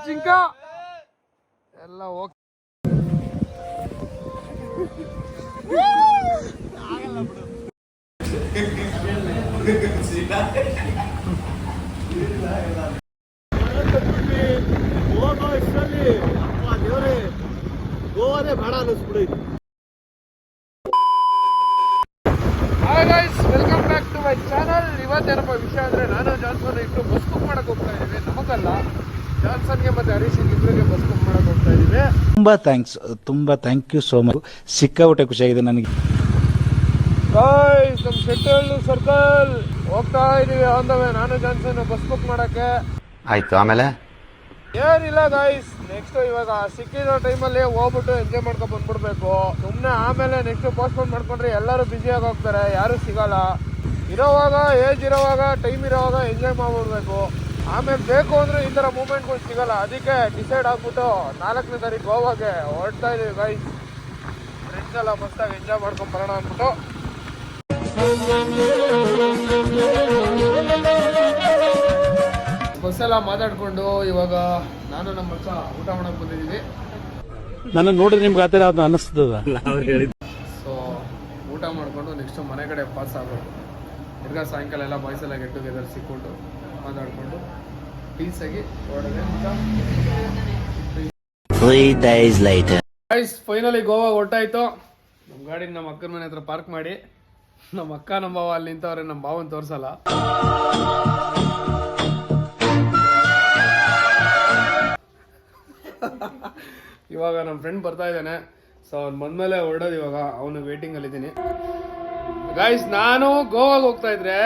ಜಿಂಕ ಎಲ್ಲ ಹೋಗ್ ಗೋವಾನೇ ಬೇಡ ಅನ್ನಿಸ್ಬಿಡೈತಿ. Hi guys, welcome back to my channel. ಇವತ್ತೇನಪ್ಪ ವಿಷಯ ಅಂದರೆ, ನಾನು ಜಾನ್ಸನ್ ಇಟ್ಟು ಬಸ್ ಬುಕ್ ಮಾಡಕ್ಕೆ ಹೋಗ್ತಾ ಇದ್ದೀವಿ. ನಮಗಲ್ಲ, ಜಾನ್ಸನ್ಗೆ ಮತ್ತು ಹರೀಶಿಗೆ ಇಬ್ಬರಿಗೆ ಬಸ್ ಬುಕ್ ಮಾಡಕ್ಕೆ ಹೋಗ್ತಾ ಇದ್ದೀವಿ. ತುಂಬ ಥ್ಯಾಂಕ್ ಯು ಸೋ ಮಚ್. ಸಿಕ್ಕಾಪಟ್ಟೆ ಖುಷಿಯಾಗಿದೆ ನನಗೆ. ಗೈಸ್, ನಮ್ಮ ಶೆಟ್ಟಹಳ್ಳಿ ಸರ್ಕಲ್ ಹೋಗ್ತಾ ಇದೀವಿ ಆನ್ ದ ವೇ. ನಾನು ಜಾನ್ಸನ್ ಬಸ್ ಬುಕ್ ಮಾಡಕ್ಕೆ. ಆಯ್ತು, ಆಮೇಲೆ ಏನಿಲ್ಲ ಗೈಸ್, ನೆಕ್ಸ್ಟ್ ಇವಾಗ ಸಿಕ್ಕಿರೋ ಟೈಮಲ್ಲಿ ಹೋಗ್ಬಿಟ್ಟು ಎಂಜಾಯ್ ಮಾಡ್ಕೊಂಡು ಬಂದ್ಬಿಡ್ಬೇಕು. ಸುಮ್ಮನೆ ಆಮೇಲೆ ನೆಕ್ಸ್ಟ್ ಪೋಸ್ಟ್ಪೋನ್ ಮಾಡ್ಕೊಂಡ್ರೆ ಎಲ್ಲರೂ ಬ್ಯುಸಿಯಾಗಿ ಹೋಗ್ತಾರೆ, ಯಾರೂ ಸಿಗಲ್ಲ. ಇರೋವಾಗ, ಏಜ್ ಇರೋವಾಗ, ಟೈಮ್ ಇರೋವಾಗ ಎಂಜಾಯ್ ಮಾಡ್ಬಿಡ್ಬೇಕು. ಆಮೇಲೆ ಬೇಕು ಅಂದರೆ ಈ ಥರ ಮೂಮೆಂಟ್ಗಳು ಸಿಗಲ್ಲ. ಅದಕ್ಕೆ ಡಿಸೈಡ್ ಆಗ್ಬಿಟ್ಟು 4ನೇ ತಾರೀಕು ಗೋವಾಗೆ ಹೊರಡ್ತಾ ಇದೀವಿ ಗೈಸ್. ಫ್ರೆಂಡ್ಸ್ ಎಲ್ಲ ಮಸ್ತಾಗಿ ಎಂಜಾಯ್ ಮಾಡ್ಕೊಂಡು ಬರೋಣ ಅಂದ್ಬಿಟ್ಟು. ಬಸ್ಸೆಲ್ಲ ಮಾತಾಡ್ಕೊಂಡು ಇವಾಗ ನಾನು ನಮ್ಮ ಮಚ್ಚ ಊಟ ಮಾಡಕ್ ಬಂದಿದ್ದೀವಿ. ನನ್ನ ನೋಡಿದ್ರೆ ನಿಮ್ಗೆ ಆ ಥರ ಅನ್ನಿಸ್ತದ. ಸೊ ಊಟ ಮಾಡ್ಕೊಂಡು ನೆಕ್ಸ್ಟ್ ಮನೆ ಕಡೆ ಪಾಸ್ ಆಗಬೇಕು. ತಿರ್ಗಾ ಸಾಯಂಕಾಲ ಎಲ್ಲ ಬಾಯ್ಸ್ ಎಲ್ಲ ಗೆಟ್ ಟುಗೆದರ್ ಸಿಕ್ಕೊಂಡು ಮಾತಾಡ್ಕೊಂಡು ಪೀಸಾಗಿ ಹೊರಡದೆ. ಗೈಸ್, ಫೈನಲಿ ಗೋವಾ ಹೊರಟಾಯ್ತು. ನಮ್ಮ ಗಾಡಿನ ನಮ್ಮ ಅಕ್ಕನ ಮನೆ ಹತ್ರ ಪಾರ್ಕ್ ಮಾಡಿ, ನಮ್ಮ ಅಕ್ಕ ನಮ್ಮ ಬಾವ ಅಲ್ಲಿ ನಿಂತವ್ರೆ. ನಮ್ಮ ಬಾವನ್ ತೋರ್ಸಲ್ಲ. ಇವಾಗ ನಮ್ಮ ಫ್ರೆಂಡ್ ಬರ್ತಾ ಇದ್ದಾನೆ. ಸೊ ಅವ್ನು ಬಂದ್ಮೇಲೆ ಹೊರಡೋದು. ಇವಾಗ ಅವನು ವೇಟಿಂಗ್ ಅಲ್ಲಿ ಇದ್ದೀನಿ. ಗೈಸ್, ನಾನು ಗೋವಾಗೆ ಹೋಗ್ತಾ ಇದ್ರೆ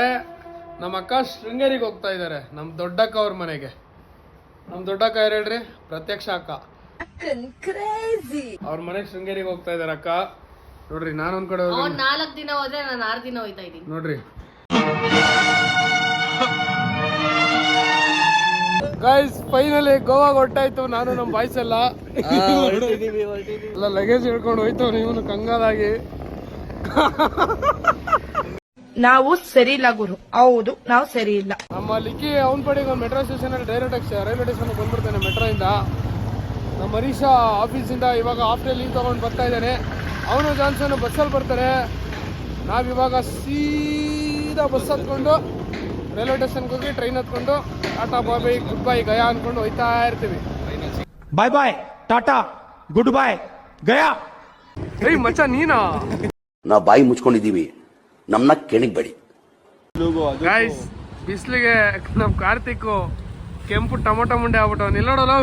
ನಮ್ಮ ಅಕ್ಕ ಶೃಂಗೇರಿಗೆ ಹೋಗ್ತಾ ಇದ್ದಾರೆ, ನಮ್ಮ ದೊಡ್ಡಕ್ಕ ಅವ್ರ ಮನೆಗೆ. ನಮ್ಮ ದೊಡ್ಡಕ್ಕ ಯಾರು ಹೇಳ್ರಿ? ಪ್ರತ್ಯಕ್ಷ ಅಕ್ಕ. ಅವ್ರ ಮನೆಗೆ ಶೃಂಗೇರಿಗೆ ಹೋಗ್ತಾ ಇದಾರೆ ಅಕ್ಕ. ನೋಡ್ರಿ, ನಾನು ಒಂದ್ ಕಡೆ 4 ದಿನ ಹೋದ್ರೆ ನಾನು 6 ದಿನ ಹೋಯ್ತಾ ಇದ್ದೀನಿ. ನೋಡ್ರಿ ಗೈಸ್, ಫೈನಲಿ ಗೋವಾಗ ಹೊರಟಾಯ್ತು. ನಾನು ನಮ್ಮ ಬಾಯ್ಸ್ ಎಲ್ಲ ಲಗೇಜ್ ಹಿಡ್ಕೊಂಡು ಹೋಯ್ತು. ನೀವು ಕಂಗಾಲಾಗಿ. ನಾವು ಸರಿ ಇಲ್ಲ ಗುರು. ಹೌದು, ನಾವು ಸರಿ ಇಲ್ಲ. ನಮ್ಮ ಲಿಕ್ಕಿ ಅವನ ಪಡೆಗೆ ಒಂದು ಮೆಟ್ರೋ ಸ್ಟೇಷನ್ ಅಲ್ಲಿ ಡೈರೆಕ್ಟ್ ರೈಲ್ವೆ ಸ್ಟೇಷನ್ ಬಂದ್ಬಿಡ್ತಾನೆ ಮೆಟ್ರೋ ಇಂದ. ನಮ್ಮ ಹರೀಶ ಆಫೀಸಿಂದ ಇವಾಗ ಹಾಫ್ ಡೇ ಲೀವ್ ತಗೊಂಡು ಬರ್ತಾ ಇದ್ದಾನೆ. ಅವನು ಜಾನ್ಸನ್ ಬಸ್ಸಲ್ಲಿ ಬರ್ತಾರೆ. ನಾವಿವಾಗ ಸೀದಾ ಬಸ್ ಹತ್ಕೊಂಡು ರೈಲ್ವೆ ಸ್ಟೇಷನ್ಗೆ ಹೋಗಿ ಟ್ರೈನ್ ಹತ್ಕೊಂಡು ಟಾಟಾ ಬಾಯ್ ಗುಡ್ ಬೈ ಗಯಾ ಅನ್ಕೊಂಡು ಹೋಯ್ತಾ ಇರ್ತೀವಿ. Bye bye, tata, good bye, ಗಯಾ. ಏಯ್ ಮಚ್ಚ, ನೀನಾ? ನಾವು ಬಾಯಿ ಮುಚ್ಕೊಂಡಿದೀವಿ, ನಮ್ಮನ್ನ ಕೆಣಕ್ಬೇಡಿ. ಗೈಸ್, ಬಿಸ್ಲಿಗೆ ನಮ್ ಕಾರ್ತಿಕ್ ಕೆಂಪು ಟೊಮೊಟೊ ಮುಂಡೆ ಆಗ್ಬಿಟ್ಟು ನಿಲ್ಲೋಡಲ್ಲ.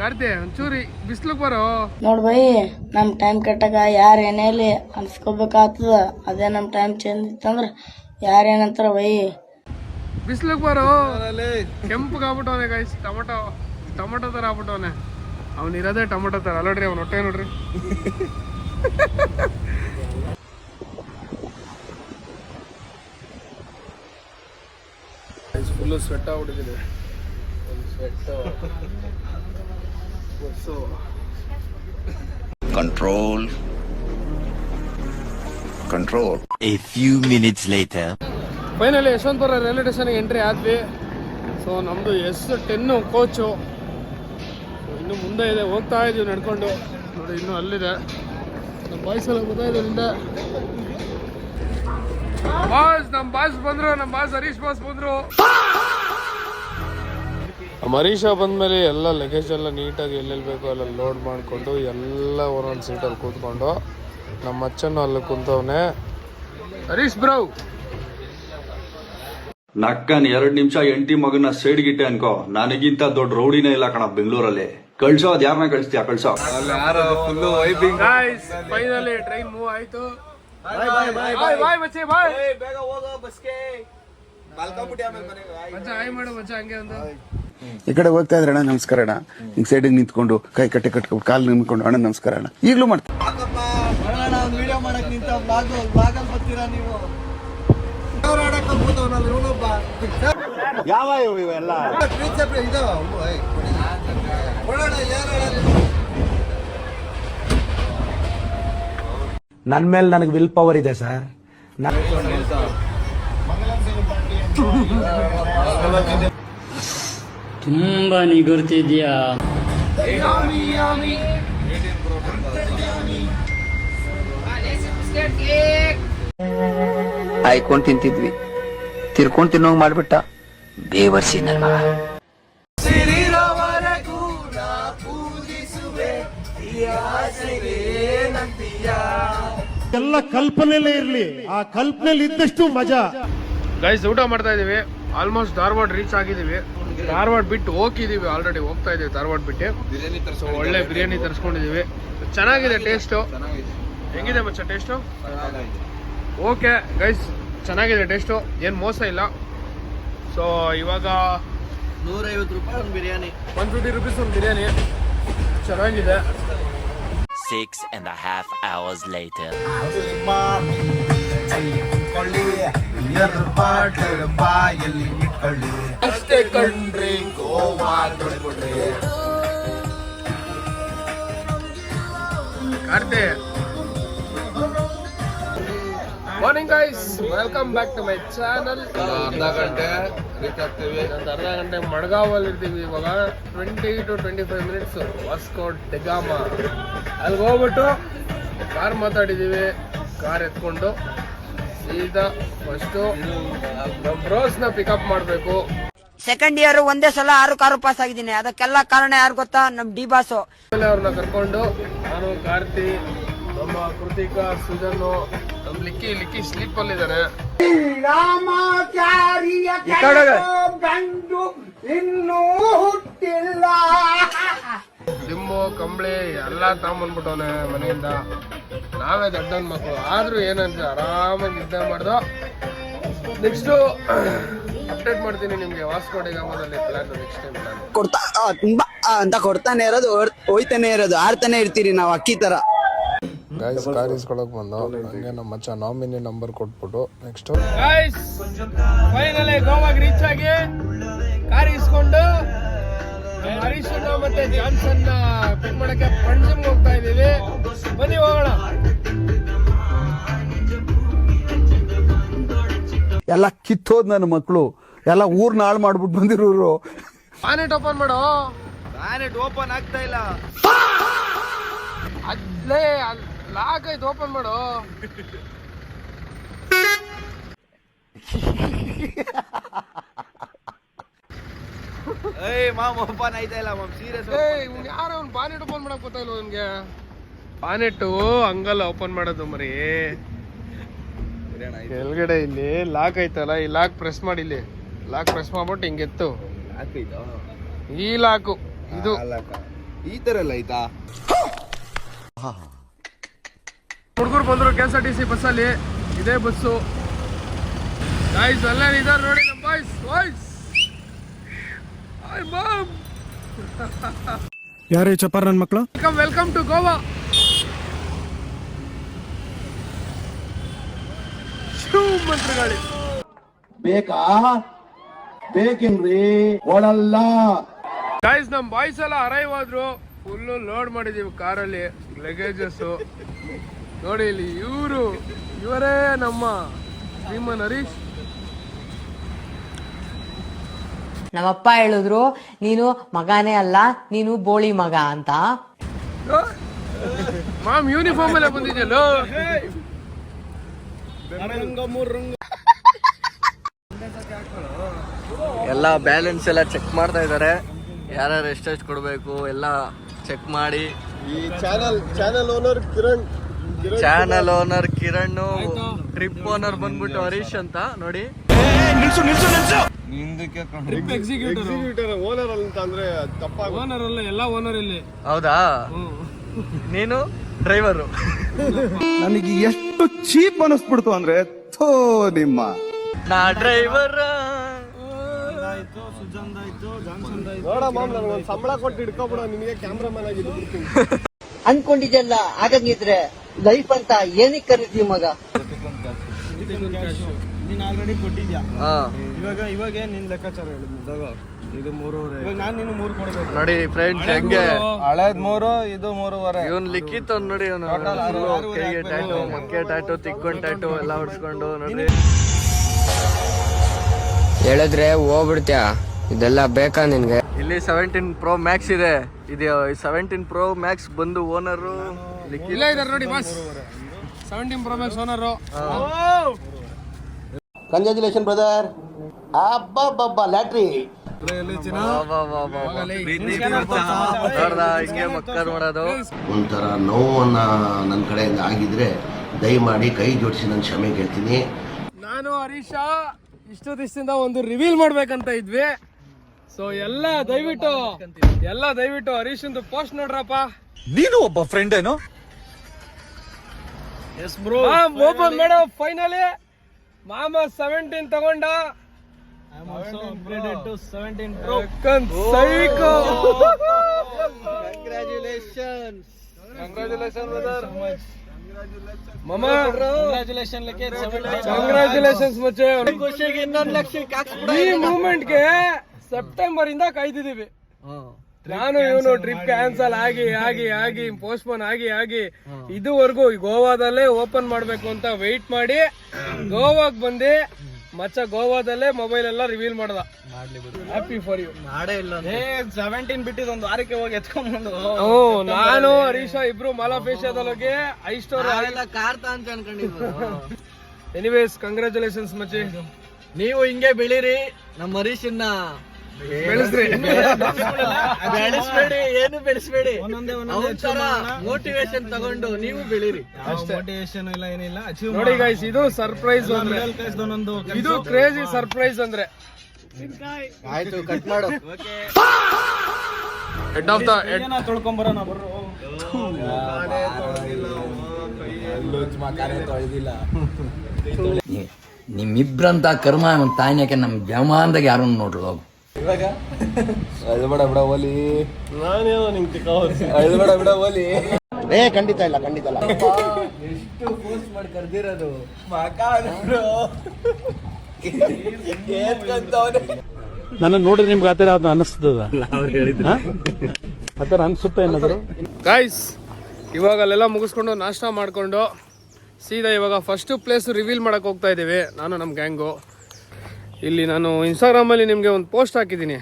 ಕಾರ್ತಿ, ಒಂಚೂರಿ ಬಿಸ್ಲಿಗೆ ಬರೋ. ನೋಡ್ ಬೈ, ನಮ್ ಟೈಮ್ ಕೆಟ್ಟಾಗ ಯಾರ ಏನೇಲಿ ಅನ್ಸ್ಕೋಬೇಕಾಗ್ತದ. ಅದೇ ನಮ್ ಟೈಮ್ ಚೇಂಜ್ ಇತ್ತಂದ್ರ ಯಾರೇನಂತಾರ ಬೈ. ಬಿಸ್ಲಿಗೆ ಬರೋ. ಕೆಂಪಗಾಗ್ಬಿಟ್ಟವನೆ ಗೈಸ್, ಟೊಮೊಟೊ ತರ ಆಗ್ಬಿಟ್ಟವನೆ. ಅವನಿರೋದೇ ಟೊಮೊಟೊ ತರ. ಅಲ್ಲೋಡ್ರಿ ಅವ್ನ ಹೊಟ್ಟೆ ನೋಡ್ರಿ. ಫುಲ್ಲು ಸ್ವೆಟ್ ಆಗ್ಬಿಟ್ಟಿದೆ. Control. A few minutes later. Finally Yeshwanthpur railway ಸ್ಟೇಷನ್ಗೆ ಎಂಟ್ರಿ ಆದ್ವಿ. ಸೊ ನಮ್ಮದು S10 ಕೋಚು ಇನ್ನು ಮುಂದೆ ಇದೆ. ಹೋಗ್ತಾ ಇದೀವಿ ನಡ್ಕೊಂಡು. ನೋಡಿ, ಇನ್ನೂ ಅಲ್ಲಿದೆ. ನಮ್ಮ ಬಾಯ್ಸ್ ಎಲ್ಲ ಬರ್ತಾ ಇದ್ದಾರೆ ಹಿಂದೆ. ನಮ್ಮ ಬಾಸ್ ಬಂದ್ರು. ನಮ್ಮ ಬಾಸ್ ಹರೀಶ್ ಬಾಸ್ ಬಂದ್ರು. ನಮ್ಮ ಹರೀಶ ಬಂದ್ಮೇಲೆ ಎಲ್ಲ ಲಗೇಜ್ ಎಲ್ಲ ನೀಟಾಗಿ ಎಲ್ಲೆಲ್ಲಿ ಬೇಕೋ ಅಲ್ಲ ಲೋಡ್ ಮಾಡಿಕೊಂಡು ಎಲ್ಲ ಒಂದೊಂದು ಸೀಟಲ್ಲಿ ಕೂತ್ಕೊಂಡು ನಮ್ಮ ಅಚ್ಚನ್ನು ಅಲ್ಲಿ ಕುಂತವನೆ. ಹರೀಶ್ ಬ್ರೋ, ನಕ್ಕನ್ 2 ನಿಮಿಷ ಎಂಟಿ ಮಗನ ಸೈಡ್ಗಿಟ್ಟೆ ಅನ್ಕೋ. ನನಗಿಂತ ದೊಡ್ಡ ರೌಡಿನೇ ಇಲ್ಲ ಕಣ ಬೆಂಗಳೂರಲ್ಲಿ. ಕಳ್ಸೋ, ಅದ್ ಯಾರನ್ನ ಕಳಿಸ್ತೀಯ? ಕಳ್ಸೋ. ಫೈನಲಿ ಟ್ರೈನ್ ಮೂವ್ ಆಯ್ತು. ಬಾಯ್ ಮಚ್ಚೆ, ಬಾಯ್. ಬೇಗ ಹೋಗೋ ಬಸ್ಗೆ. ಮಚ್ಚ ಹಾಯ್ ಮಾಡು ಮಚ್ಚ, ಹಂಗೆ ಒಂದು. ಈ ಕಡೆ ಹೋಗ್ತಾ ಇದ್ರೆ ಅಣ್ಣ ನಮಸ್ಕಾರ ಅಣ್ಣ, ಹಿಂಗ್ ಸೈಡಿಗೆ ನಿಂತ್ಕೊಂಡು ಕೈ ಕಟ್ಟೆ ಕಟ್ಕೊಂಡು ಕಾಲು ನಿಂತ್ಕೊಂಡು ಅಣ್ಣ ನಮಸ್ಕಾರ ಅಣ್ಣ. ಈಗಲೂ ಮಾಡ್ತೀನಿ. ವಿಡಿಯೋ ಮಾಡಕ್ ನಿಂತ ಬ್ಲಾಗಲ್ಲಿ ಬರ್ತೀರಾ ನೀವು? ಯಾವ ಇವೆಲ್ಲ ನನ್ನ ಮೇಲೆ ನನಗೆ ವಿಲ್ ಪವರ್ ಇದೆ ಸರ್. ತುಂಬಾ ನಿಗುರ್ತಿದ್ಯಾ. ಆಯ್ಕೊಂಡ್ ತಿಂತಿದ್ವಿ, ತಿರ್ಕೊಂಡ್ ತಿನ್ನೋಂಗ್ ಮಾಡ್ಬಿಟ್ಟ ಬೇವರ್ಸಿ ನನ್ ಮಗ. ಎಲ್ಲ ಕಲ್ಪನೆಲೇ ಇರ್ಲಿ, ಆ ಕಲ್ಪನೆಲಿ ಇದ್ದಷ್ಟು ಮಜಾ. ಗೈಸ್ ಊಟ ಮಾಡ್ತಾ ಇದೀವಿ. ಆಲ್ಮೋಸ್ಟ್ ಧಾರವಾಡ ರೀಚ್ ಆಗಿದೀವಿ. ಧಾರವಾಡ ಬಿಟ್ಟು ಹೋಗಿದೀವಿ, ಆಲ್ರೆಡಿ ಹೋಗ್ತಾ ಇದೀವಿ ಧಾರವಾಡ ಬಿಟ್ಟು. ಸೊ ಒಳ್ಳೆ ಬಿರಿಯಾನಿ ತರಿಸ್ಕೊಂಡಿದೀವಿ. ಚೆನ್ನಾಗಿದೆ ಟೇಸ್ಟು. ಹೆಂಗಿದೆ ಮಚ್ಚ ಟೇಸ್ಟು? ಓಕೆ ಗೈಸ್, ಚೆನ್ನಾಗಿದೆ ಟೇಸ್ಟು, ಏನು ಮೋಸ ಇಲ್ಲ. ಸೊ ಇವಾಗ 150 ರೂಪಾಯಿ ಒಂದು ಬಿರಿಯಾನಿ, 150 ರುಪೀಸ್ ಒಂದು ಬಿರಿಯಾನಿ. ಚೆನ್ನಾಗಿದೆ. 6.5 hours later. ಅಷ್ಟೇ ಕಂಡ್ರಿ ಗೋವಾ ನೋಡ್ಬಿಡ್ರಿ. ಕಾರ್ತಿ morning guys, welcome back to my channel. ಅರ್ಧ ಗಂಟೆ ರೀಚ್ ಆಗ್ತೀವಿ. ಒಂದು ಅರ್ಧ ಗಂಟೆ ಮಡ್ಗಾವಲ್ಲಿ ಇರ್ತೀವಿ. ಇವಾಗ 20 to 25 ಮಿನಿಟ್ಸ್ ವಾಸ್ಕೋ ಡೆಗಾಮ. ಅಲ್ಲಿಗೆ ಹೋಗ್ಬಿಟ್ಟು ಕಾರ್ ಮಾತಾಡಿದ್ದೀವಿ. ಕಾರ್ ಎತ್ಕೊಂಡು ಸೀದಾ ಫಸ್ಟು ನಮ್ಮ ಬ್ರೋಸ್ನ ಪಿಕಪ್ ಮಾಡಬೇಕು. ಸೆಕೆಂಡ್ ಇಯರ್ ಒಂದೇ ಸಲ 6 ಕಾರು ಪಾಸ್ ಆಗಿದ್ದೀನಿ. ಅದಕ್ಕೆಲ್ಲ ಕಾರಣ ಯಾರು ಗೊತ್ತಾ? ನಮ್ ಡಿ ಬಾಸು. ಆಮೇಲೆ ಅವ್ರನ್ನ ಕರ್ಕೊಂಡು ನಾನು, ಕಾರ್ತಿ, ನಮ್ಮ ಕೃತಿಕಾ, ಸುಜನ್ನು, ನಮ್ಮ ಲಿಕ್ಕಿ ಸ್ಲೀಪ್ ಅಲ್ಲಿ ಇದ್ದಾನೆ. ಲಿಂಬು ಕಂಬಳಿ ಎಲ್ಲ ತಗೊಂಬಂದ್ಬಿಟ್ಟವನೆ ಮನೆಯಿಂದ. ನಾವೇ ದೊಡ್ಡನ್ ಮಕ್ಕಳು ಆದ್ರೂ ಏನಂತ ಆರಾಮಾಗಿ ನಿದ್ದೆ ಮಾಡ್ದು. ನೆಕ್ಸ್ಟ್ ಅಪ್ಡೇಟ್ ಮಾಡ್ತೀನಿ ನಿಮ್ಗೆ ವಾಸ್ಕೋ ಡೆಗಾಮದಲ್ಲಿ ಪ್ಲಾನ್. ನೆಕ್ಸ್ಟ್ ಟೈಮ್ ಪ್ಲಾನ್ ಕೊಡ್ತಾ ತುಂಬಾ ಅಂತ ಕೊಡ್ತಾನೆ ಇರೋದು, ಹೋಯ್ತಾನೆ ಇರೋದು, ಆಡ್ತಾನೆ ಇರ್ತೀರಿ ನಾವು ಅಕ್ಕಿ ತರ. ಗೈಸ್ ಕಾರ್ ಇಸ್ಕೊಳಕ್ ಬಂದು ಹಂಗೆ ನಮ್ಮ ಮಚ್ಚ ನಾಮಿನಿ ನಂಬರ್ ಕೊಟ್ಬಿಟ್ಟು ನೆಕ್ಸ್ಟ್ ಗೈಸ್ ಫೈನಲಿ ಗೋವಾಗೆ ರೀಚ್ ಆಗಿ ಕಾರ್ ಇಸ್ಕೊಂಡು ಹರೀಶ್ ಮತ್ತೆ ಜಾನ್ಸನ್ ಪಿಕ್ ಮಾಡಕ್ಕೆ ಪಂಜಿಮ್ ಹೋಗ್ತಾ ಇದೀವಿ. ಬನ್ನಿ ಹೋಗೋಣ. ಎಲ್ಲ ಕಿತ್ತೋದ್ ನನ್ನ ಮಕ್ಕಳು ಎಲ್ಲ ಊರ್ನ ಹಾಳು ಮಾಡ್ಬಿಟ್ಟು ಬಂದಿರೋರು. ಪಾನೆಟ್ ಓಪನ್ ಮಾಡೋ. ಪ್ಲಾನೆಟ್ ಓಪನ್ ಆಗ್ತಾ ಇಲ್ಲ. ಅಲ್ಲೇ ಲಾಕ್ ಐತೆ, ಓಪನ್ ಮಾಡು. ಮಾಮ್ ಓಪನ್ ಆಯ್ತಾ ಇಲ್ಲ ಮಾಮ್, ಸೀರಿಯಸ್. ಇವ್ನು ಯಾರೋ ಅವ್ನು ಪಾನೆಟ್ ಓಪನ್ ಮಾಡಕ್ ಗೊತ್ತಾಯಿಲ್ಲ ಅವನ್ಗೆ. ಪಾನೆಟ್ಟು ಹಂಗಲ್ಲ ಓಪನ್ ಮಾಡೋದು ಮರಿ. ಕೆಳಗಡೆ ಇಲ್ಲಿ ಲಾಕ್ ಐತಲ್ಲ, ಈ ಲಾಕ್ ಪ್ರೆಸ್ ಮಾಡಿ. ಇಲ್ಲಿ ಲಾಕ್ ಪ್ರೆಸ್ ಮಾಡ್ಬಿಟ್ಟು ಹಿಂಗೆತ್ತು. ಈ ಲಾಕು ಇದು ಈ ತರ ಎಲ್ಲ ಆಯ್ತಾ? ಹುಡುಗರು ಬಂದ್ರು KSRTC ಬಸ್ಸಲ್ಲಿ. ಇದೇ ಬಸ್ಸು ಗಾಯ್ಸ್. ಅಲ್ಲೇ ಇದಾರೆ ನೋಡಿ ನಮ್ಮ ಬಾಯ್ಸ್. ಮಾಮ್ ಯಾರೇ ಚಪಾರ್ ನನ್ನ ಮಕ್ಕಳು. Welcome to Goa. ಮಂತ್ರಿಗಾಳಿ ಬೇಕಾ? ಬೇಕೇನ್ರಿ? ಕೊಡಲ್ಲ. ಗಾಯ್ಸ್ ನಮ್ಮ ಬಾಯ್ಸ್ ಎಲ್ಲ ಅರೈವ್ ಆದ್ರು. ಫುಲ್ಲು ಲೋಡ್ ಮಾಡಿದೀವಿ ಕಾರಲ್ಲಿ ಲಗೇಜಸ್. ನೋಡಿ ಇಲ್ಲಿ ಇವರೇ ನಮ್ಮ ಶ್ರೀಮನ್ ಹರೀಶ್. ನಮ್ಮಪ್ಪ ಹೇಳಿದ್ರು, ನೀನು ಮಗನೇ ಅಲ್ಲ, ನೀನು ಬೋಳಿ ಮಗ ಅಂತ. ಮಾಮ್ ಯೂನಿಫಾರ್ಮ್ ಅಲ್ಲೇ ಬಂದಿದ್ಯಲ್ಲೋ. ಎಲ್ಲ ಬ್ಯಾಲೆನ್ಸ್ ಎಲ್ಲ ಚೆಕ್ ಮಾಡ್ತಾ ಇದ್ದಾರೆ. ಯಾರ್ಯಾರು ಎಷ್ಟೆಷ್ಟು ಕೊಡಬೇಕು ಎಲ್ಲ ಚೆಕ್ ಮಾಡಿ. ಈ channel owner channel owner Kiran, trip owner ಬಂದ್ಬಿಟ್ಟು ಹರೀಶ್ ಅಂತ ನೋಡಿ. ಎಕ್ಸಿಕ್ಯೂಟಿವ್ ಓನರ್ ಅಂತ ಅಂದ್ರೆ ತಪ್ಪಾಗ. ಓನರ್ ಅಲ್ಲ, ಎಲ್ಲ ಓನರ್ ಇಲ್ಲಿ. ಹೌದಾ? ನೀನು ಡ್ರೈವರು. ನನಗೆ ಎಷ್ಟು ಚೀಪ್ ಅನಿಸ್ಬಿಡ್ತು ಅಂದ್ರೆ, ಥೋ ನಿಮ್ಮ ನಾ ಡ್ರೈವರ್. ನೋಡ ಮಾಮ್, ನನಗೊಂದು ಸಂಬಳ ಕೊಟ್ಟು ಹಿಡ್ಕೊಬಿಡ, ನಿನಗೆ ಕ್ಯಾಮ್ರಾಮನ್ ಆಗಿ ಬಿಡ್ತೀನಿ. ಅನ್ಕೊಂಡಿದ್ದೆಲ್ಲ ಆಗಂಗಿದ್ರೆ ಲೈಫ್ ಅಂತ ಏನಕ್ಕೆ ಕರೀತೀವಿ ಮಗ? ಹಾ ಇವಾಗ ನಿನ್ ಲೆಕ್ಕಾಚಾರ ಹೇಳಿದ್ದಾಗ ಇದು 3.5 ಇವಾಗ ನಾನು ನೀನು 3 ಕೊಡ್ಬೇಕು ನೋಡಿ ಫ್ರೆಂಡ್ಸ್ ಹೆಂಗೆ ಹಳೇದ್ 3 ಇದು 3.5 ಇವನ್ ಲಿಖಿತ್ ಅವ್ನು ನೋಡಿ ಅವನು ಕೈಗೆ ಟ್ಯಾಟು ಮಕ್ಕೆ ಟ್ಯಾಟು ತಿಕ್ಕೊಂಡ್ ಟ್ಯಾಟು ಎಲ್ಲ ಹೊಡ್ಸ್ಕೊಂಡು ನೋಡಿ ಹೇಳಿದ್ರೆ ಹೋಗ್ಬಿಡ್ತ್ಯಾ ಇದೆಲ್ಲ ಬೇಕಾ ನಿನ್ಗೆ ಇಲ್ಲಿ 17 Pro Max ಇದೆ. ಇದು 17 Pro Max ಬಂದು ಓನರು ಇಲ್ಲ ಇದಾರೆ ನೋಡಿ boss 17 Pro Max owner. Congratulation brother. ಅಬ್ಬಬ್ಬಬ್ಬ ಲ್ಯಾಟ್ರಿ. ಹಿಂಗೆ ಮಕ್ಕರ್ ಮಾಡೋದು. ಒಂಥರ ನೋವನ್ನ ನನ್ನ ಕಡೆಯಿಂದ ಆಗಿದ್ರೆ ದಯಮಾಡಿ ಕೈ ಜೋಡಿಸಿ ನಾನು ಕ್ಷಮೆ ಕೇಳ್ತೀನಿ. ನಾನು ಹರೀಶ ಇಷ್ಟು ದಿವಸದಿಂದ ಒಂದು ರಿವೀಲ್ ಮಾಡ್ಬೇಕಂತ ಇದ್ವಿ. ಸೊ ಎಲ್ಲ ದಯವಿಟ್ಟು ಹರೀಶಂದು ಪೋಸ್ಟ್ ನೋಡ್ರಪ್ಪ. ನೀನು ಒಬ್ಬ ಫ್ರೆಂಡ್ ಏನೋ. ಓಪನ್ ಮಾಡೋ ಫೈನಲಿ ಮಾಮ 17 ತಗೊಂಡ. Congratulation brother. ಮಾಮ ಕಂಗ್ರಾಚುಲೇಷನ್ಸ್ ಮಚ್ಚೆ. ಈ ಮೂಮೆಂಟ್ಗೆ ಸೆಪ್ಟೆಂಬರ್ ಇಂದ ಕಾಯ್ತಿದೀವಿ. ನಾನು ಇವನು ಟ್ರಿಪ್ ಕ್ಯಾನ್ಸಲ್ ಆಗಿ ಪೋಸ್ಟ್ಪೋನ್ ಆಗಿ ಇದುವರೆಗೂ ಗೋವಾದಲ್ಲೇ ಓಪನ್ ಮಾಡ್ಬೇಕು ಅಂತ ವೆಯ್ಟ್ ಮಾಡಿ ಗೋವಾಗ್ ಬಂದು ಮಚ್ಚ ಗೋವಾದಲ್ಲೇ ಮೊಬೈಲ್ ಎಲ್ಲ ರಿವೀಲ್ ಮಾಡ್ದ. Happy for you. 17 ಬಿಟ್ಟಿದ್ ಒಂದು ವಾರಕ್ಕೆ ಹೋಗಿ ಎತ್ಕೊಂಡ್ಬಂದು ನಾನು ಹರೀಶ ಇಬ್ರು ಮಾಲಾಫೇಶಿಯಾದಲ್ಲಿ ಹೋಗಿ ಐಸ್ಟೋರ್ ಕಾರ್ತಾ ಅಂತ ಅನ್ಕೊಂಡಿದ್ರು. Anyways congratulations ಮಚ್ಚಿ. ನೀವು ಹಿಂಗೆ ಬೆಳೀರಿ, ನಮ್ಮ ಹರೀಶನ್ನ ಬೆಳೆಸ್ಬೇಡಿ, ಏನು ಬೆಳೆಸ್ಬೇಡಿ. ಮೋಟಿವೇಶನ್ ತಗೊಂಡು ನೀವು ಬೆಳೀರಿ. ಮೋಟಿವೇಶನ್ ಇಲ್ಲ ಏನಿಲ್ಲ. ನೋಡಿ ಗೈಸ್, ಇದು ಸರ್ಪ್ರೈಸ್ ಅಂದ್ರೆ, ಇದು ಕ್ರೇಜಿ ಸರ್ಪ್ರೈಸ್ ಅಂದ್ರೆ. ಆಯ್ತು, ಕಟ್ ಮಾಡು. ಹೆಡ್ ಆಫ್ ದ ತೊಳ್ಕೊಂಬರೋಣ. ನಿಮ್ಮಿಬ್ರಂತ ಕರ್ಮ ತಾಯಿನಕ್ಕೆ ನಮ್ ಜಮಾನ್ದಾಗ ಯಾರು ನೋಡ್ರಿ ಹೋಗು. ಖಂಡಿತ ಇಲ್ಲ. ಎಷ್ಟು ಪೋಸ್ಟ್ ಮಾಡಿ ಕರ್ದಿರೋದು ನನ್ನ ನೋಡಿದ್ರೆ ನಿಮ್ಗೆ ಆತರ ಅದು ಅನಿಸ್ತದ ಆತರ ಅನ್ಸುತ್ತೆ ಏನಾದ್ರು. ಗೈಸ್, ಇವಾಗ ಅಲ್ಲೆಲ್ಲ ಮುಗಿಸ್ಕೊಂಡು ನಾಷ್ಟ ಮಾಡ್ಕೊಂಡು ಸೀದಾ ಇವಾಗ ಫಸ್ಟ್ ಪ್ಲೇಸ್ ರಿವೀಲ್ ಮಾಡಕ್ ಹೋಗ್ತಾ ಇದ್ದೀವಿ. ನಾನು ನಮ್ಮ ಗ್ಯಾಂಗು. ಇಲ್ಲಿ ನಾನು ಇನ್ಸ್ಟಾಗ್ರಾಮಲ್ಲಿ ನಿಮಗೆ ಒಂದು ಪೋಸ್ಟ್ ಹಾಕಿದ್ದೀನಿ.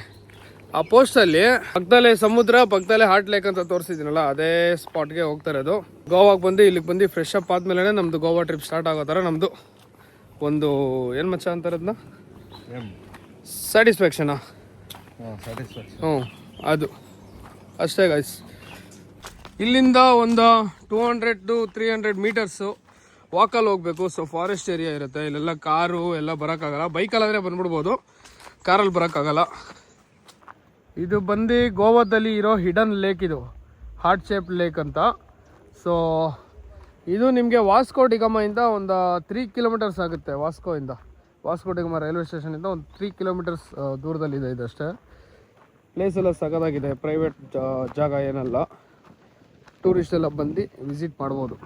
ಆ ಪೋಸ್ಟಲ್ಲಿ ಪಕ್ಕದಲ್ಲೇ ಸಮುದ್ರ, ಪಕ್ಕದಲ್ಲೇ ಹಾರ್ಟ್ ಲೇಕ್ ಅಂತ ತೋರಿಸಿದ್ದೀನಲ್ಲ, ಅದೇ ಸ್ಪಾಟ್ಗೆ ಹೋಗ್ತಾ ಇರೋದು. ಗೋವಾಗೆ ಬಂದು ಇಲ್ಲಿಗೆ ಬಂದು ಫ್ರೆಶ್ ಅಪ್ ಆದಮೇಲೆ ನಮ್ಮದು ಗೋವಾ ಟ್ರಿಪ್ ಸ್ಟಾರ್ಟ್ ಆಗೋ ಥರ ನಮ್ಮದು ಒಂದು ಏನು ಮಚ್ಚ ಅಂತಾರೆ ಅದನ್ನ, ಸ್ಯಾಟಿಸ್ಫ್ಯಾಕ್ಷನಾ? ಅದು ಅಷ್ಟೇ ಗೈಸ್. ಇಲ್ಲಿಂದ ಒಂದು 200 to 300 ಮೀಟರ್ಸು ವಾಕಲ್ಲಿ ಹೋಗ್ಬೇಕು. ಸೊ ಫಾರೆಸ್ಟ್ ಏರಿಯಾ ಇರುತ್ತೆ ಇಲ್ಲೆಲ್ಲ. ಕಾರು ಎಲ್ಲ ಬರೋಕ್ಕಾಗಲ್ಲ. ಬೈಕಲ್ಲಾದರೆ ಬಂದ್ಬಿಡ್ಬೋದು, ಕಾರಲ್ಲಿ ಬರೋಕ್ಕಾಗಲ್ಲ. ಇದು ಬಂದು ಗೋವಾದಲ್ಲಿ ಇರೋ ಹಿಡನ್ ಲೇಕ್, ಇದು ಹಾರ್ಟ್ ಶೇಪ್ ಲೇಕ್ ಅಂತ. ಸೊ ಇದು ನಿಮಗೆ ವಾಸ್ಕೋ ಡಿಗಾಮದಿಂದ ಒಂದು 3 ಕಿಲೋಮೀಟರ್ಸ್ ಆಗುತ್ತೆ. ವಾಸ್ಕೋ ಡಿಗಾಮ ರೈಲ್ವೆ ಸ್ಟೇಷನಿಂದ ಒಂದು 3 ಕಿಲೋಮೀಟರ್ಸ್ ದೂರದಲ್ಲಿದೆ. ಇದಷ್ಟೇ. ಪ್ಲೇಸ್ ಎಲ್ಲ ಸಖತ್ತಾಗಿದೆ, ಪ್ರೈವೇಟ್ ಜಾಗ ಏನಲ್ಲ. ಟೂರಿಸ್ಟ್ ಎಲ್ಲ ಬಂದು ವಿಸಿಟ್ ಮಾಡ್ಬೋದು.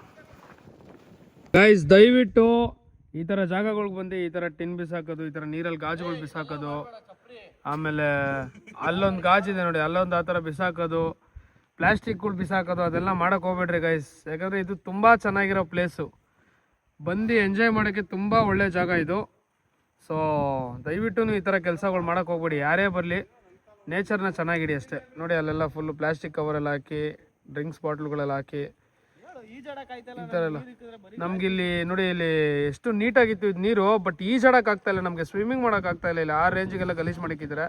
ಗೈಸ್, ದಯವಿಟ್ಟು ಈ ಥರ ಜಾಗಗಳಿಗೆ ಬಂದು ಈ ಥರ ಟಿನ್ ಬಿಸಾಕೋದು, ಈ ಥರ ನೀರಲ್ಲಿ ಗಾಜುಗಳು ಬಿಸಾಕೋದು, ಆಮೇಲೆ ಅಲ್ಲೊಂದು ಗಾಜಿದೆ ನೋಡಿ, ಅಲ್ಲೊಂದು ಆ ಥರ ಬಿಸಾಕೋದು, ಪ್ಲಾಸ್ಟಿಕ್ಗಳು ಬಿಸಾಕೋದು, ಅದೆಲ್ಲ ಮಾಡೋಕ್ಕೆ ಹೋಗ್ಬೇಡ್ರಿ ಗೈಸ್. ಯಾಕಂದರೆ ಇದು ತುಂಬ ಚೆನ್ನಾಗಿರೋ ಪ್ಲೇಸು. ಬಂದು ಎಂಜಾಯ್ ಮಾಡೋಕ್ಕೆ ತುಂಬ ಒಳ್ಳೆ ಜಾಗ ಇದು. ಸೊ ದಯವಿಟ್ಟು ಈ ಥರ ಕೆಲಸಗಳು ಮಾಡೋಕ್ಕೆ ಹೋಗ್ಬೇಡಿ. ಯಾರೇ ಬರಲಿ, ನೇಚರ್ನ ಚೆನ್ನಾಗಿಡಿ ಅಷ್ಟೇ. ನೋಡಿ ಅಲ್ಲೆಲ್ಲ ಫುಲ್ಲು ಪ್ಲಾಸ್ಟಿಕ್ ಕವರೆಲ್ಲ ಹಾಕಿ, ಡ್ರಿಂಕ್ಸ್ ಬಾಟ್ಲುಗಳೆಲ್ಲ ಹಾಕಿ, ಈ ಥರ ಎಲ್ಲ. ನಮಗಿಲ್ಲಿ ನೋಡಿ, ಇಲ್ಲಿ ಎಷ್ಟು ನೀಟಾಗಿತ್ತು ಇದು ನೀರು. ಬಟ್ ಈಜಾಡೋಕ್ಕಾಗ್ತಾ ಇಲ್ಲ ನಮಗೆ, ಸ್ವಿಮ್ಮಿಂಗ್ ಮಾಡೋಕ್ಕಾಗ್ತಾ ಇಲ್ಲ. ಇಲ್ಲಿ ಆ ರೇಂಜಿಗೆಲ್ಲ ಗಲೀಜು ಮಾಡಿಕ್ಕಿದ್ದಾರೆ.